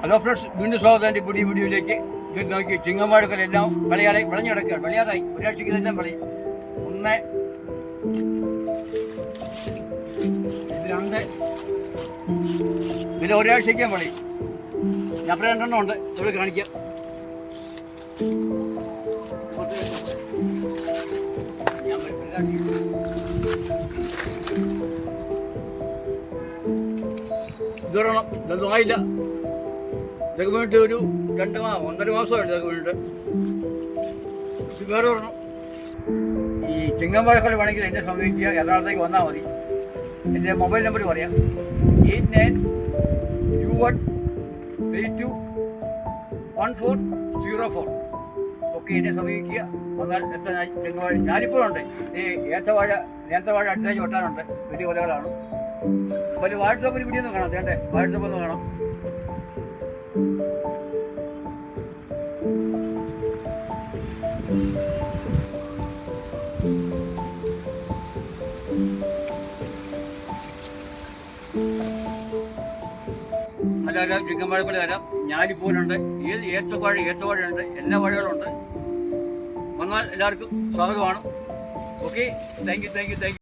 Hello friends, വീണ്ടും സ്വാഗതം എൻ്റെ പുതിയ വീഡിയോയിലേക്ക്. ഇത് നോക്കി ചിങ്ങമാടുകളെല്ലാം വിളഞ്ഞു കിടക്കുകയാണ്. വിളയാറായി, ഒരാഴ്ചക്ക് ഇതെല്ലാം വിളയും. ഒന്ന്, ഇത് രണ്ട്, ഇതിൽ ഒരാഴ്ചയ്ക്കാൻ വിളയും. ഞാൻ അപ്പോൾ രണ്ടെണ്ണം ഉണ്ട്, ഇവിടെ കാണിക്കാം. ഇതൊരെണ്ണം, ഇതൊന്നും ആയില്ല. ഇതൊക്കെ വേണ്ടിയിട്ട് ഒരു 1.5 മാസമായിട്ട് ഇതൊക്കെ വേണ്ടിയിട്ട്. ഇത് വേറെ ഒരെണ്ണം. ഈ ചിങ്ങമ്പഴക്കളി വേണമെങ്കിൽ എന്നെ സമീപിക്കുക, എറണാകുളത്തേക്ക് വന്നാൽ മതി. എൻ്റെ മൊബൈൽ നമ്പർ പറയാം: 8921321404. ഒക്കെ എന്നെ സമീപിക്കുക. വന്നാൽ എത്ര ചിങ്ങവാഴ ഞാനിപ്പോഴുണ്ട്. ഈ നേരത്തെ വാഴ അടുത്താഴ്ച വെട്ടാനുണ്ട്. വലിയ കൊലകളാണ്. വലിയ വാഴത്തോപ്പൊരു പിടിയൊന്നും കാണാം. വേണ്ടേ, വാഴത്തോപ്പൊന്ന് കാണാം. നല്ല ചിക്കൻ വാഴപ്പള്ളി തരാം. ഞാലിപ്പൂനുണ്ട്, ഏത്തവാഴയുണ്ട്, എല്ലാ വാഴകളുണ്ട്. വന്നാൽ എല്ലാവർക്കും സ്വാഗതമാണ്. Okay, thank you.